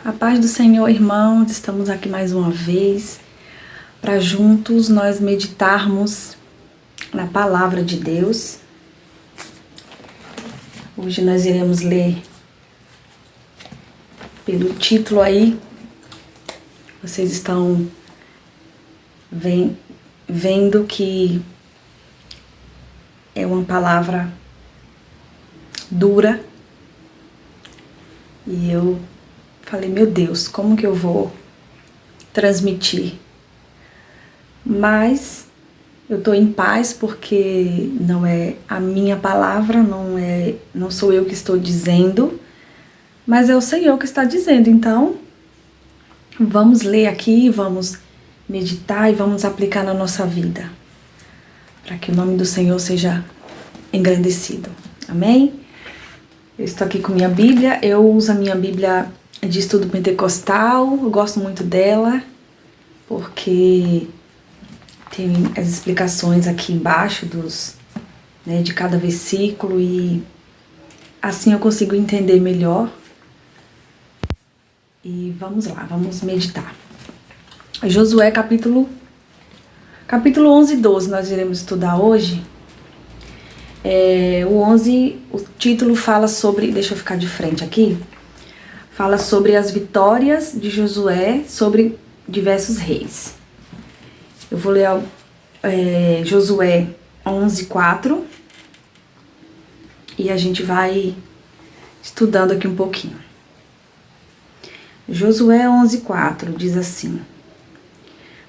A paz do Senhor, irmãos, estamos aqui mais uma vez para juntos nós meditarmos na palavra de Deus. Hoje nós iremos ler pelo título aí, vocês estão vendo que é uma palavra dura e eu falei, meu Deus, como que eu vou transmitir? Mas eu tô em paz porque não é a minha palavra, não sou eu que estou dizendo, mas é o Senhor que está dizendo. Então, vamos ler aqui, vamos meditar e vamos aplicar na nossa vida, para que o nome do Senhor seja engrandecido. Amém? Eu estou aqui com minha Bíblia, eu uso a minha Bíblia de estudo pentecostal, eu gosto muito dela, porque tem as explicações aqui embaixo de cada versículo e assim eu consigo entender melhor. E vamos lá, vamos meditar. Josué capítulo 11 e 12 nós iremos estudar hoje. O 11, o título fala sobre, deixa eu ficar de frente aqui, fala sobre as vitórias de Josué sobre diversos reis. Eu vou ler Josué 11:4 e a gente vai estudando aqui um pouquinho. Josué 11:4 diz assim: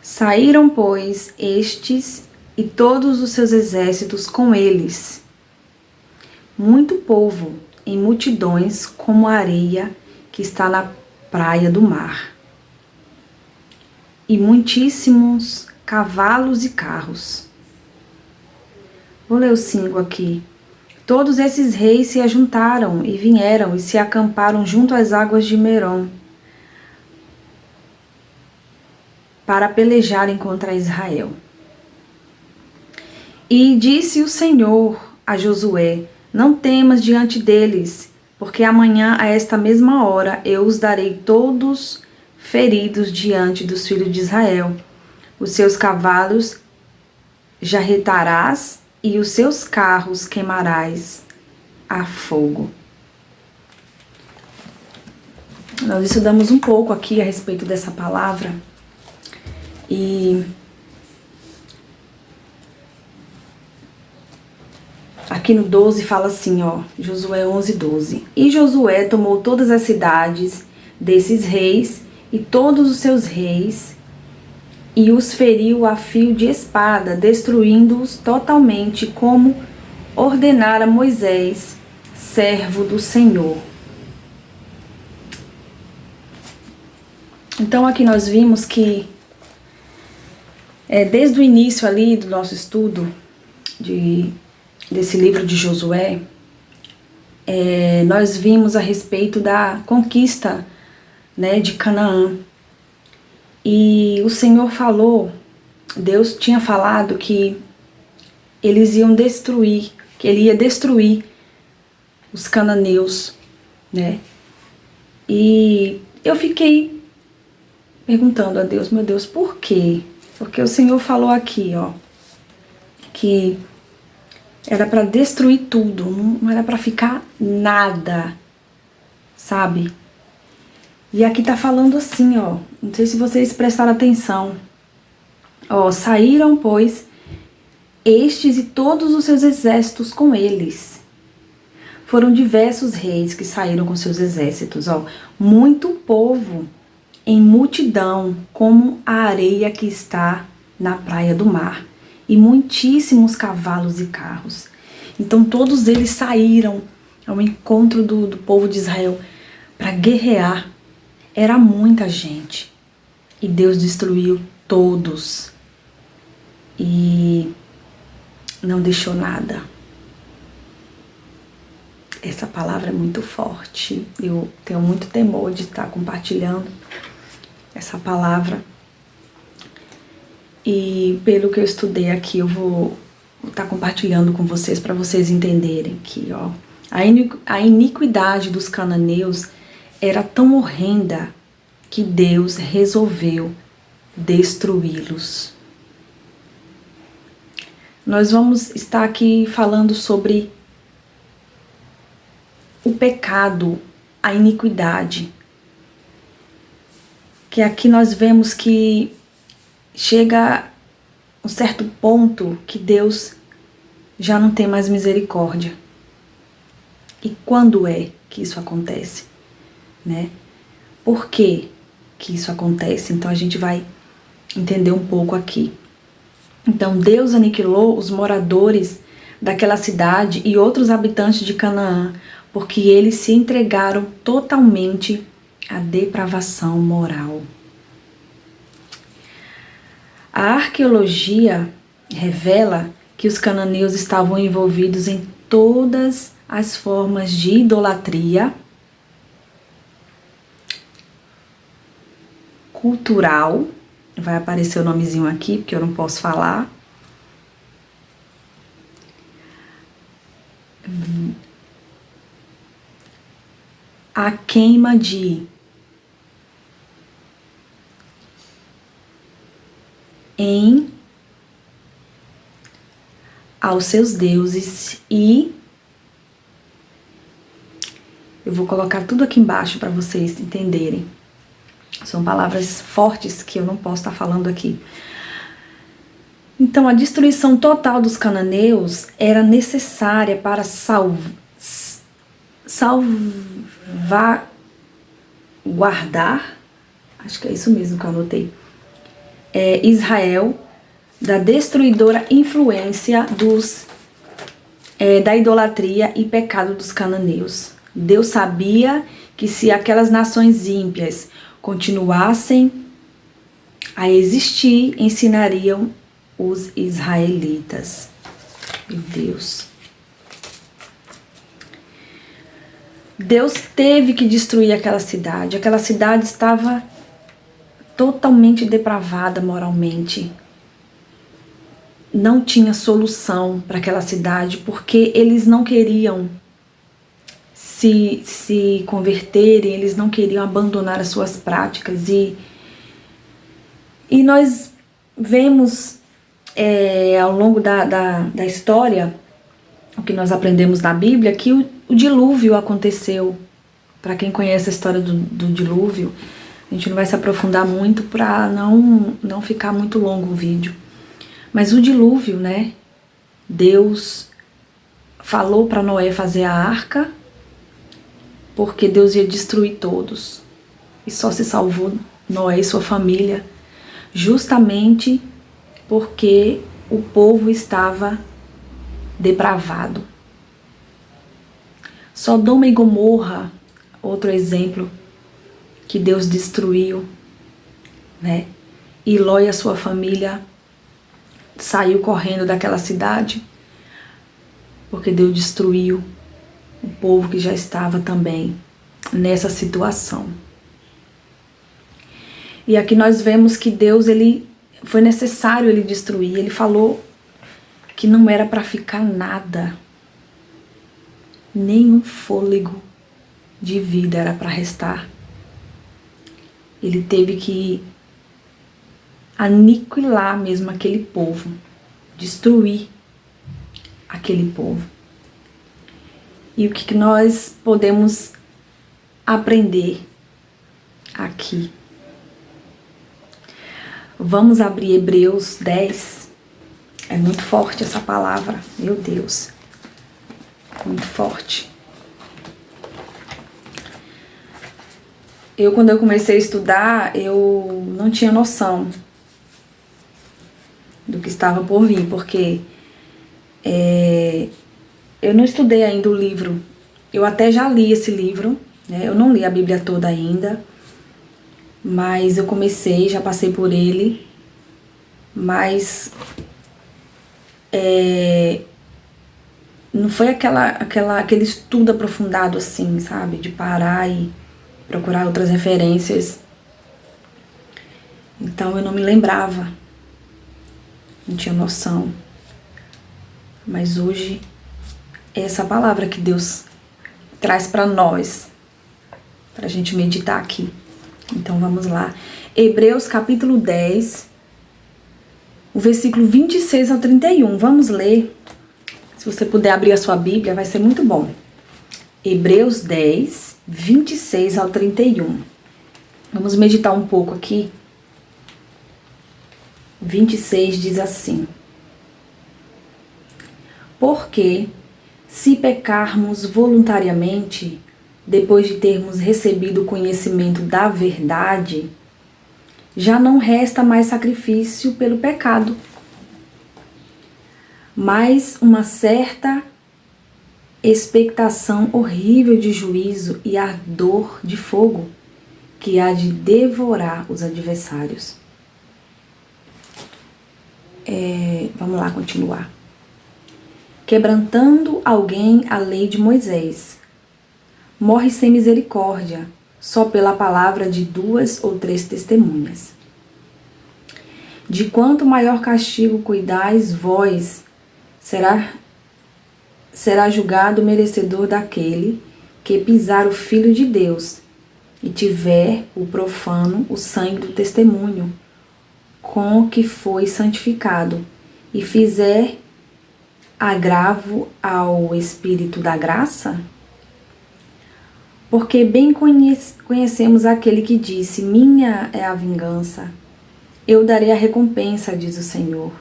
Saíram, pois, estes e todos os seus exércitos com eles, muito povo, em multidões como a areia que está na praia do mar, e muitíssimos cavalos e carros. Vou ler o 5 aqui. Todos esses reis se ajuntaram e vieram e se acamparam junto às águas de Merom para pelejarem contra Israel. E disse o Senhor a Josué: Não temas diante deles, porque amanhã a esta mesma hora eu os darei todos feridos diante dos filhos de Israel. Os seus cavalos jarretarás e os seus carros queimarás a fogo. Nós estudamos um pouco aqui a respeito dessa palavra e aqui no 12 fala assim, Josué 11:12. E Josué tomou todas as cidades desses reis e todos os seus reis e os feriu a fio de espada, destruindo-os totalmente, como ordenara Moisés, servo do Senhor. Então aqui nós vimos que desde o início ali do nosso estudo desse livro de Josué, nós vimos a respeito da conquista, de Canaã. E o Senhor falou, Deus tinha falado que eles iam destruir, que Ele ia destruir os cananeus, E eu fiquei perguntando a Deus, meu Deus, por quê? Porque o Senhor falou aqui, que era para destruir tudo, não era para ficar nada, sabe? E aqui tá falando assim, não sei se vocês prestaram atenção. Saíram, pois, estes e todos os seus exércitos com eles. Foram diversos reis que saíram com seus exércitos, muito povo em multidão, como a areia que está na praia do mar, e muitíssimos cavalos e carros. Então todos eles saíram ao encontro do povo de Israel para guerrear. Era muita gente e Deus destruiu todos e não deixou nada. Essa palavra é muito forte, eu tenho muito temor de estar compartilhando essa palavra e pelo que eu estudei aqui eu vou estar compartilhando com vocês para vocês entenderem que a iniquidade dos cananeus era tão horrenda que Deus resolveu destruí-los. Nós vamos estar aqui falando sobre o pecado, a iniquidade. Que aqui nós vemos que chega um certo ponto que Deus já não tem mais misericórdia. E quando é que isso acontece? Né? Por que que isso acontece? Então a gente vai entender um pouco aqui. Então Deus aniquilou os moradores daquela cidade e outros habitantes de Canaã, porque eles se entregaram totalmente à depravação moral. A arqueologia revela que os cananeus estavam envolvidos em todas as formas de idolatria cultural. Vai aparecer o nomezinho aqui, porque eu não posso falar. A queima aos seus deuses e eu vou colocar tudo aqui embaixo para vocês entenderem. São palavras fortes que eu não posso estar falando aqui. Então, a destruição total dos cananeus era necessária para salvaguardar, acho que é isso mesmo que eu anotei, Israel da destruidora influência da idolatria e pecado dos cananeus. Deus sabia que se aquelas nações ímpias continuassem a existir, ensinariam os israelitas. Meu Deus. Deus teve que destruir aquela cidade. Aquela cidade estava totalmente depravada moralmente. Não tinha solução para aquela cidade, porque eles não queriam se converterem, eles não queriam abandonar as suas práticas. E nós vemos ao longo da história, o que nós aprendemos na Bíblia, que o dilúvio aconteceu. Para quem conhece a história do dilúvio, a gente não vai se aprofundar muito para não ficar muito longo o vídeo. Mas o dilúvio, né? Deus falou para Noé fazer a arca, porque Deus ia destruir todos. E só se salvou Noé e sua família, justamente porque o povo estava depravado. Sodoma e Gomorra, outro exemplo que Deus destruiu, né? E Ló e a sua família saiu correndo daquela cidade, porque Deus destruiu o povo que já estava também nessa situação. E aqui nós vemos que Deus, foi necessário ele destruir. Ele falou que não era para ficar nada, nenhum fôlego de vida era para restar. Ele teve que aniquilar mesmo aquele povo, destruir aquele povo. E o que nós podemos aprender aqui? Vamos abrir Hebreus 10. É muito forte essa palavra, meu Deus, muito forte. Quando eu comecei a estudar, eu não tinha noção do que estava por vir, porque eu não estudei ainda o livro. Eu até já li esse livro, né? Eu não li a Bíblia toda ainda, mas eu comecei, já passei por ele, mas não foi aquele estudo aprofundado assim, sabe? De parar e procurar outras referências. Então eu não me lembrava, não tinha noção. Mas hoje é essa palavra que Deus traz para nós, para a gente meditar aqui. Então vamos lá. Hebreus capítulo 10, o versículo 26 ao 31. Vamos ler. Se você puder abrir a sua Bíblia, vai ser muito bom. Hebreus 10, 26 ao 31. Vamos meditar um pouco aqui. 26 diz assim: Porque, se pecarmos voluntariamente, depois de termos recebido o conhecimento da verdade, já não resta mais sacrifício pelo pecado, mas uma certa expectação horrível de juízo e ardor de fogo que há de devorar os adversários. Vamos lá continuar. Quebrantando alguém a lei de Moisés, morre sem misericórdia, só pela palavra de 2 ou 3 testemunhas. De quanto maior castigo cuidais vós, será julgado o merecedor daquele que pisar o Filho de Deus e tiver o profano o sangue do testemunho com que foi santificado e fizer agravo ao Espírito da graça? Porque bem conhecemos aquele que disse: minha é a vingança, eu darei a recompensa, diz o Senhor.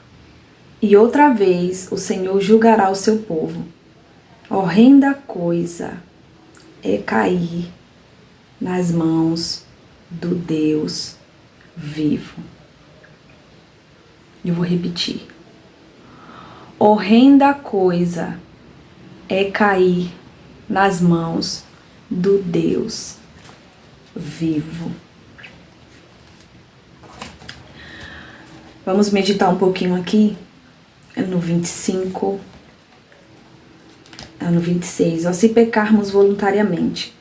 E outra vez o Senhor julgará o seu povo. Horrenda coisa é cair nas mãos do Deus vivo. Eu vou repetir. Horrenda coisa é cair nas mãos do Deus vivo. Vamos meditar um pouquinho aqui no 25, no 26. Ó, se pecarmos voluntariamente.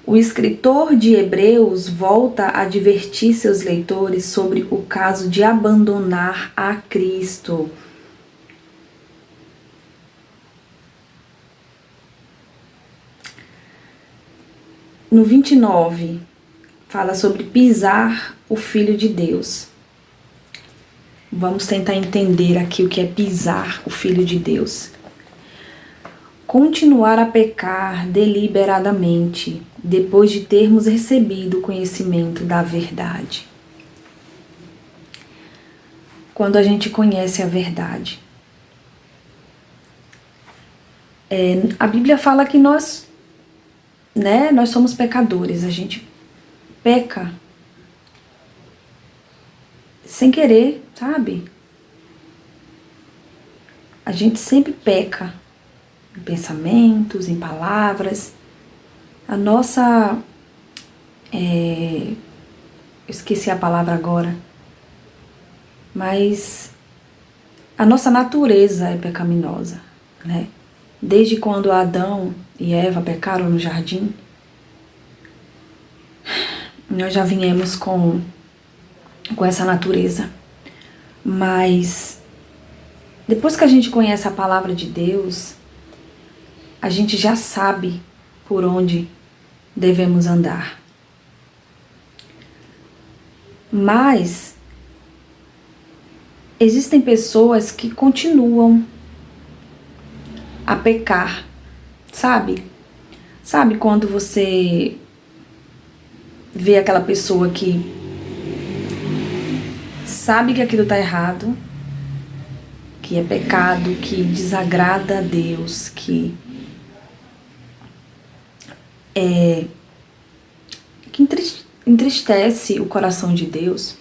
O escritor de Hebreus volta a advertir seus leitores sobre o caso de abandonar a Cristo. No 29, fala sobre pisar o Filho de Deus. Vamos tentar entender aqui o que é pisar o Filho de Deus. Continuar a pecar deliberadamente, depois de termos recebido o conhecimento da verdade. Quando a gente conhece a verdade. A Bíblia fala que nós somos pecadores, a gente peca sem querer, sabe? A gente sempre peca em pensamentos, em palavras. A nossa... esqueci a palavra agora. Mas a nossa natureza é pecaminosa, né? Desde quando Adão e Eva pecaram no jardim, nós já viemos com essa natureza. Mas depois que a gente conhece a palavra de Deus, a gente já sabe por onde devemos andar. Mas existem pessoas que continuam a pecar, sabe? Sabe quando você vê aquela pessoa que sabe que aquilo tá errado, que é pecado, que desagrada a Deus, que entristece o coração de Deus,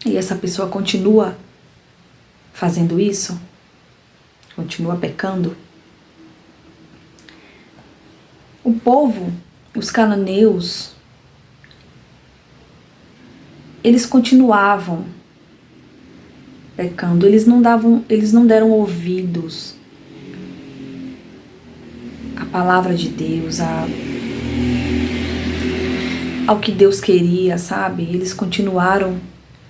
e essa pessoa continua fazendo isso, continua pecando. O povo, os cananeus, eles continuavam pecando, eles não deram ouvidos à palavra de Deus, ao que Deus queria, sabe? Eles continuaram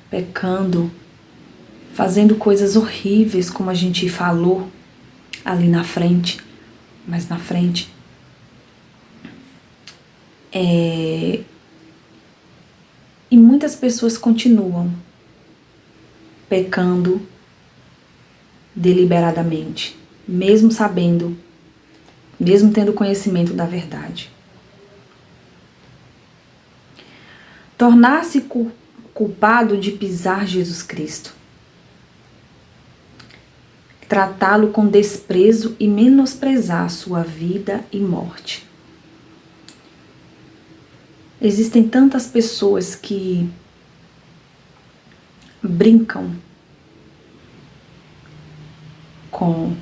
pecando, fazendo coisas horríveis, como a gente falou ali na frente, mais na frente. E muitas pessoas continuam pecando deliberadamente, mesmo sabendo, mesmo tendo conhecimento da verdade. Tornar-se culpado de pisar Jesus Cristo. Tratá-lo com desprezo e menosprezar sua vida e morte. Existem tantas pessoas que brincam com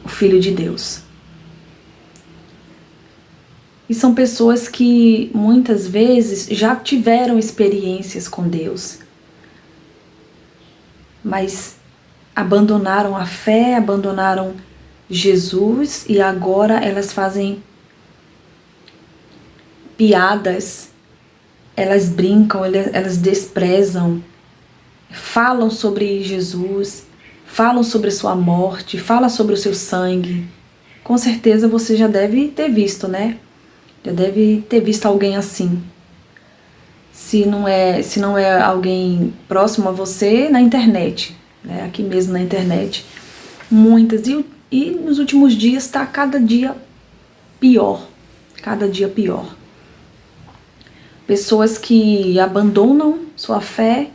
o Filho de Deus. E são pessoas que muitas vezes já tiveram experiências com Deus, mas abandonaram a fé, abandonaram Jesus e agora elas fazem piadas, elas brincam, elas desprezam, falam sobre Jesus, falam sobre sua morte, falam sobre o seu sangue. Com certeza você já deve ter visto, né? Já deve ter visto alguém assim. Se não é alguém próximo a você, na internet, né? Aqui mesmo na internet. Muitas. E nos últimos dias está cada dia pior. Cada dia pior. Pessoas que abandonam sua fé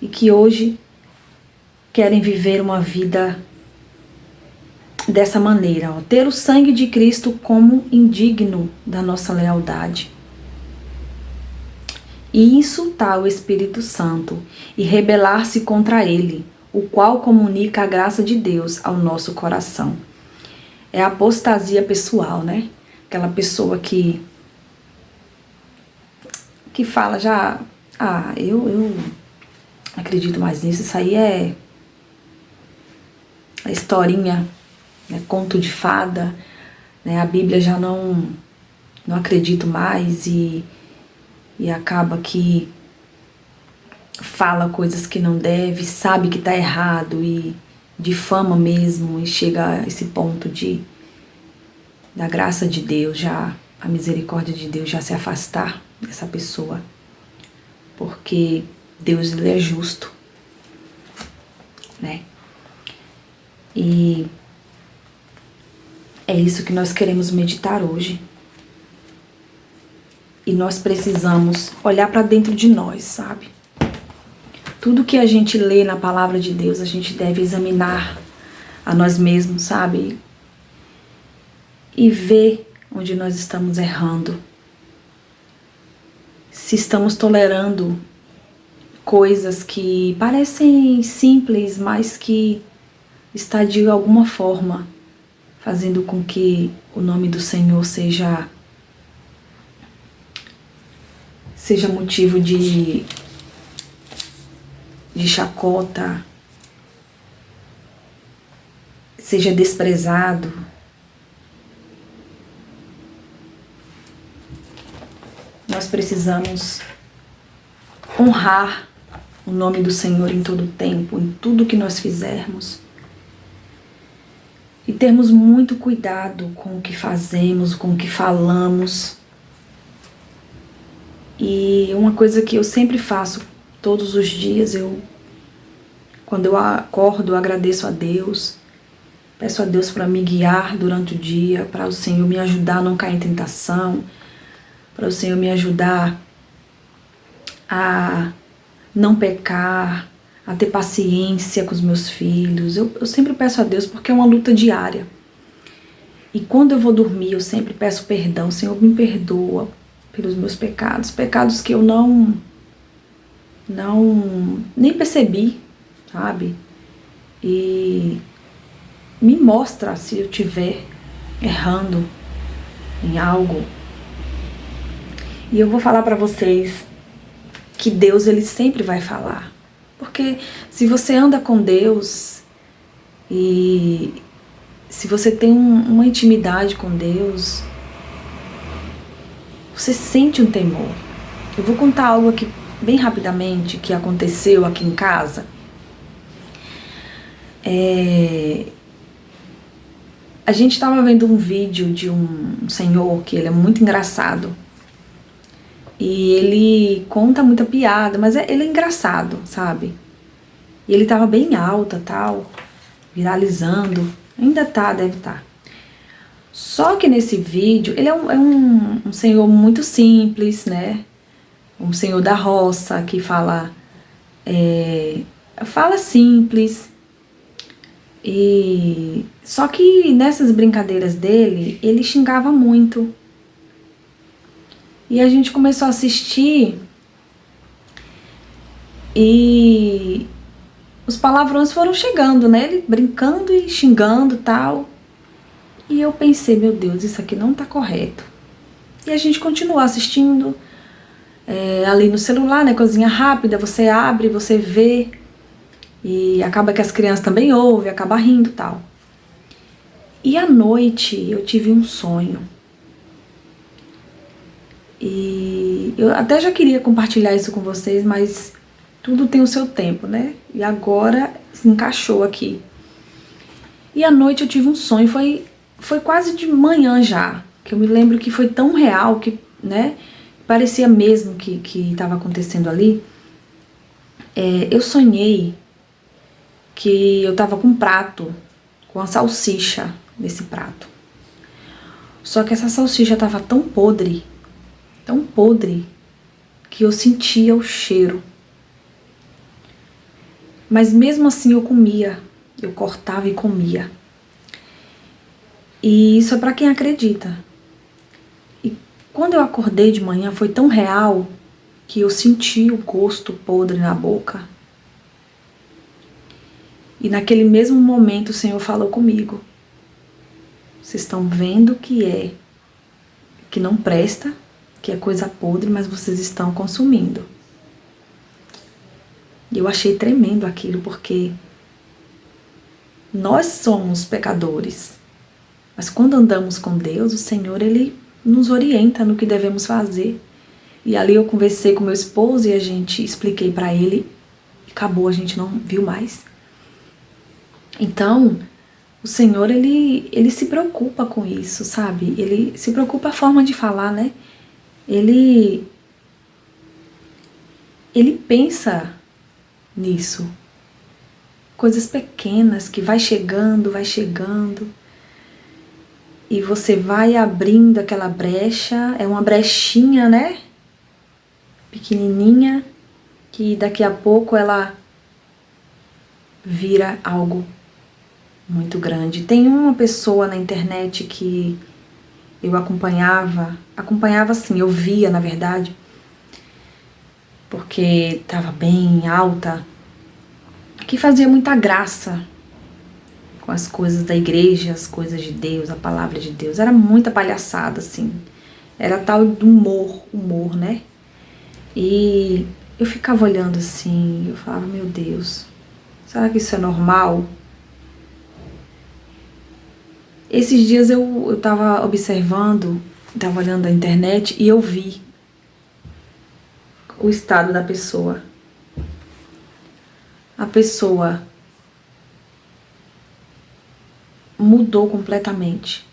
e que hoje querem viver uma vida dessa maneira, ó, ter o sangue de Cristo como indigno da nossa lealdade. E insultar o Espírito Santo e rebelar-se contra ele, o qual comunica a graça de Deus ao nosso coração. É a apostasia pessoal, né? Aquela pessoa que fala já, eu acredito mais nisso, isso aí é a historinha, né, conto de fada, né, a Bíblia já não acredito mais e acaba que fala coisas que não deve, sabe que está errado e difama mesmo e chega a esse ponto da graça de Deus, já a misericórdia de Deus já se afastar dessa pessoa, porque Deus, ele é justo, né? E é isso que nós queremos meditar hoje. E nós precisamos olhar para dentro de nós, sabe? Tudo que a gente lê na palavra de Deus, a gente deve examinar a nós mesmos, sabe? E ver onde nós estamos errando. Se estamos tolerando coisas que parecem simples, mas que está de alguma forma fazendo com que o nome do Senhor seja motivo de chacota, seja desprezado. Nós precisamos honrar o nome do Senhor em todo o tempo, em tudo que nós fizermos. E termos muito cuidado com o que fazemos, com o que falamos. E uma coisa que eu sempre faço todos os dias, quando eu acordo, eu agradeço a Deus, peço a Deus para me guiar durante o dia, para o Senhor me ajudar a não cair em tentação, para o Senhor me ajudar a não pecar, a ter paciência com os meus filhos. Eu sempre peço a Deus porque é uma luta diária. E quando eu vou dormir, eu sempre peço perdão. Senhor, me perdoa pelos meus pecados que eu nem percebi, sabe? E me mostra se eu estiver errando em algo. E eu vou falar para vocês que Deus, ele sempre vai falar. Porque se você anda com Deus e se você tem uma intimidade com Deus, você sente um temor. Eu vou contar algo aqui bem rapidamente que aconteceu aqui em casa. A gente estava vendo um vídeo de um senhor que ele é muito engraçado. E ele conta muita piada, mas ele é engraçado, sabe? E ele tava bem alta, tal, viralizando. Ainda tá, deve estar. Só que nesse vídeo, ele é um senhor muito simples, né? Um senhor da roça que fala simples. E só que nessas brincadeiras dele, ele xingava muito. E a gente começou a assistir e os palavrões foram chegando, né? Ele brincando e xingando e tal. E eu pensei, meu Deus, isso aqui não tá correto. E a gente continuou assistindo ali no celular, né? Coisinha rápida, você abre, você vê. E acaba que as crianças também ouvem, acaba rindo e tal. E à noite eu tive um sonho. E eu até já queria compartilhar isso com vocês, mas tudo tem o seu tempo, né? E agora se encaixou aqui. E à noite eu tive um sonho, foi quase de manhã já, que eu me lembro que foi tão real que, né, parecia mesmo que estava acontecendo ali. Eu sonhei que eu tava com um prato, com a salsicha nesse prato. Só que essa salsicha tava tão podre, que eu sentia o cheiro. Mas mesmo assim eu comia, eu cortava e comia. E isso é pra quem acredita. E quando eu acordei de manhã foi tão real que eu senti o gosto podre na boca. E naquele mesmo momento o Senhor falou comigo. Vocês estão vendo que não presta, que é coisa podre, mas vocês estão consumindo. E eu achei tremendo aquilo, porque nós somos pecadores. Mas quando andamos com Deus, o Senhor, Ele nos orienta no que devemos fazer. E ali eu conversei com meu esposo e a gente expliquei pra ele. E acabou, a gente não viu mais. Então, o Senhor, ele se preocupa com isso, sabe? Ele se preocupa a forma de falar, né? Ele pensa nisso. Coisas pequenas que vai chegando. E você vai abrindo aquela brecha, é uma brechinha, né? Pequenininha, que daqui a pouco ela vira algo muito grande. Tem uma pessoa na internet que eu acompanhava assim, eu via na verdade, porque estava bem alta, que fazia muita graça com as coisas da igreja, as coisas de Deus, a palavra de Deus. Era muita palhaçada, assim. Era tal do humor, né? E eu ficava olhando assim, eu falava, meu Deus, será que isso é normal? Esses dias eu tava observando, tava olhando a internet e eu vi o estado da pessoa. A pessoa mudou completamente.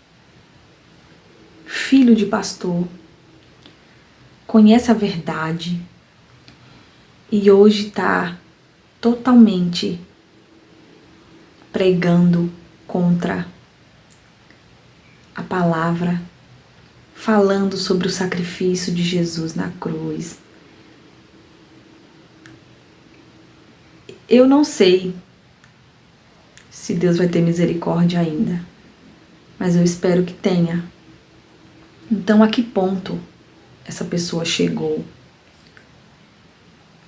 Filho de pastor, conhece a verdade e hoje está totalmente pregando contra a palavra, falando sobre o sacrifício de Jesus na cruz. Eu não sei se Deus vai ter misericórdia ainda, mas eu espero que tenha. Então, a que ponto essa pessoa chegou?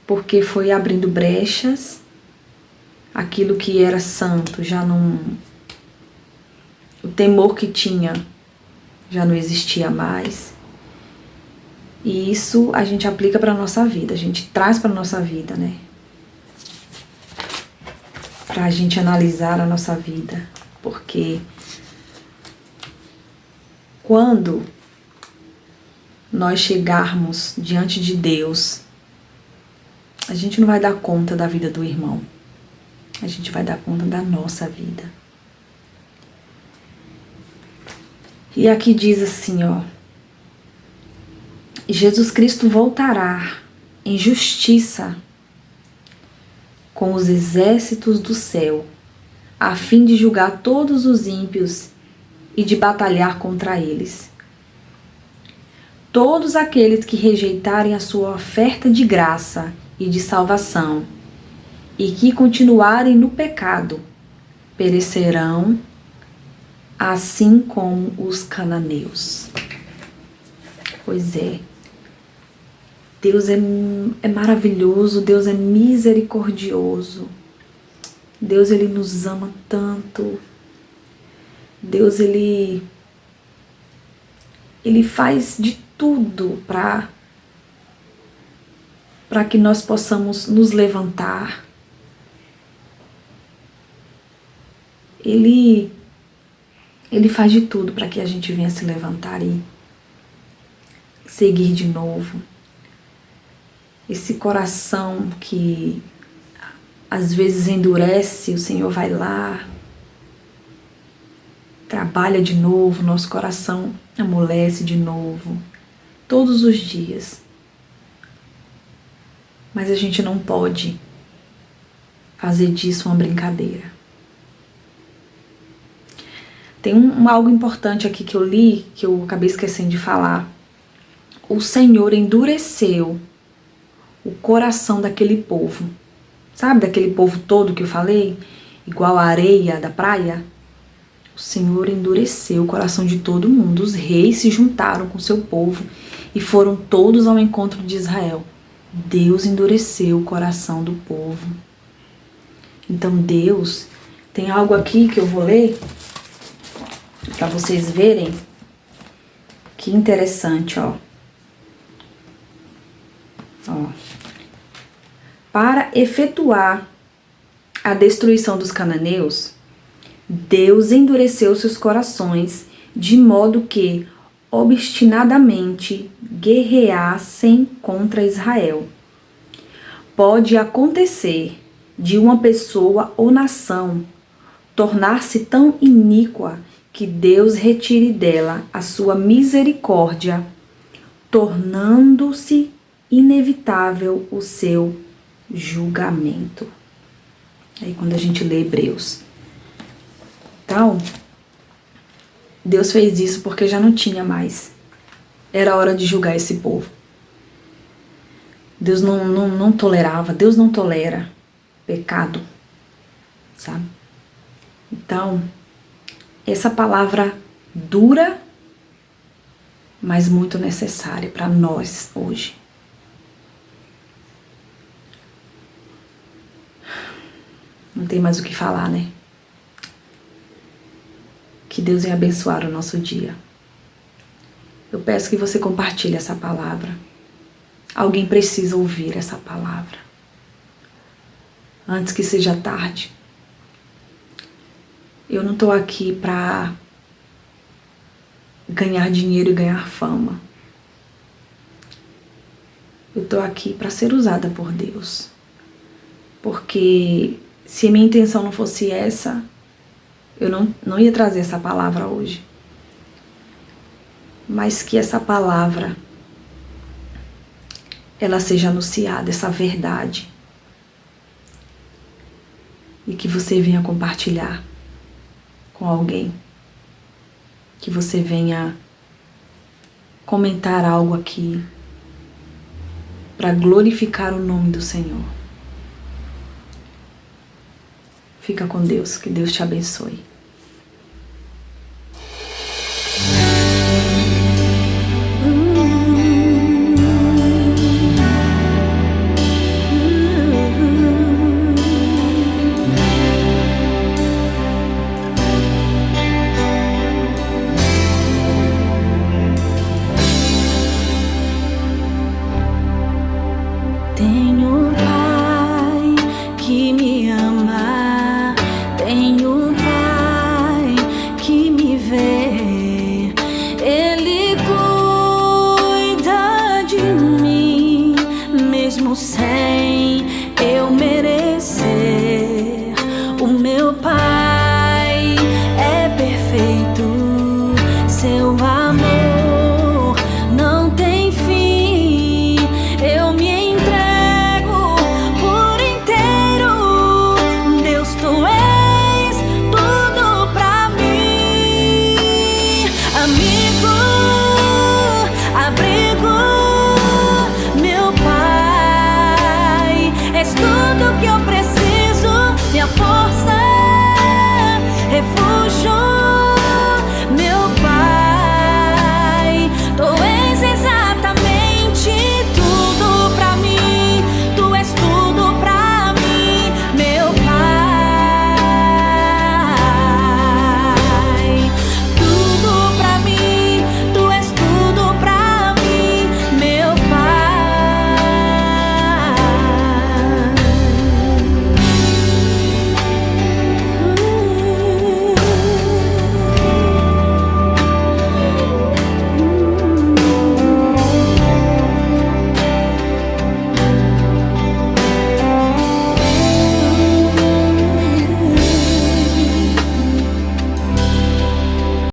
Porque foi abrindo brechas, aquilo que era santo já não... O temor que tinha já não existia mais. E isso a gente aplica para a nossa vida, a gente traz para a nossa vida, né? Para a gente analisar a nossa vida. Porque quando nós chegarmos diante de Deus, a gente não vai dar conta da vida do irmão. A gente vai dar conta da nossa vida. E aqui diz assim, ó: Jesus Cristo voltará em justiça com os exércitos do céu, a fim de julgar todos os ímpios e de batalhar contra eles. Todos aqueles que rejeitarem a sua oferta de graça e de salvação e que continuarem no pecado perecerão, assim como os cananeus. Pois é, Deus é maravilhoso, Deus é misericordioso, Deus ele nos ama tanto, Deus ele faz de tudo para que nós possamos nos levantar. Ele faz de tudo para que a gente venha se levantar e seguir de novo. Esse coração que às vezes endurece, o Senhor vai lá, trabalha de novo, nosso coração amolece de novo, todos os dias. Mas a gente não pode fazer disso uma brincadeira. Tem algo importante aqui que eu li, que eu acabei esquecendo de falar. O Senhor endureceu o coração daquele povo. Sabe daquele povo todo que eu falei? Igual a areia da praia? O Senhor endureceu o coração de todo mundo. Os reis se juntaram com seu povo e foram todos ao encontro de Israel. Deus endureceu o coração do povo. Então Deus, tem algo aqui que eu vou ler para vocês verem. Que interessante, ó. Para efetuar a destruição dos cananeus, Deus endureceu seus corações de modo que obstinadamente guerreassem contra Israel. Pode acontecer de uma pessoa ou nação tornar-se tão iníqua que Deus retire dela a sua misericórdia, tornando-se inevitável o seu julgamento. Aí quando a gente lê Hebreus. Então, Deus fez isso porque já não tinha mais. Era hora de julgar esse povo. Deus não tolerava, Deus não tolera pecado, sabe? Então, essa palavra dura, mas muito necessária para nós hoje. Não tem mais o que falar, né? Que Deus venha abençoar o nosso dia. Eu peço que você compartilhe essa palavra. Alguém precisa ouvir essa palavra. Antes que seja tarde. Eu não estou aqui para ganhar dinheiro e ganhar fama. Eu estou aqui para ser usada por Deus. Porque se a minha intenção não fosse essa, eu não ia trazer essa palavra hoje. Mas que essa palavra, ela seja anunciada, essa verdade. E que você venha compartilhar com alguém. Que você venha comentar algo aqui para glorificar o nome do Senhor. Fica com Deus, que Deus te abençoe. Tenho um Pai que me ama, tenho um Pai mim.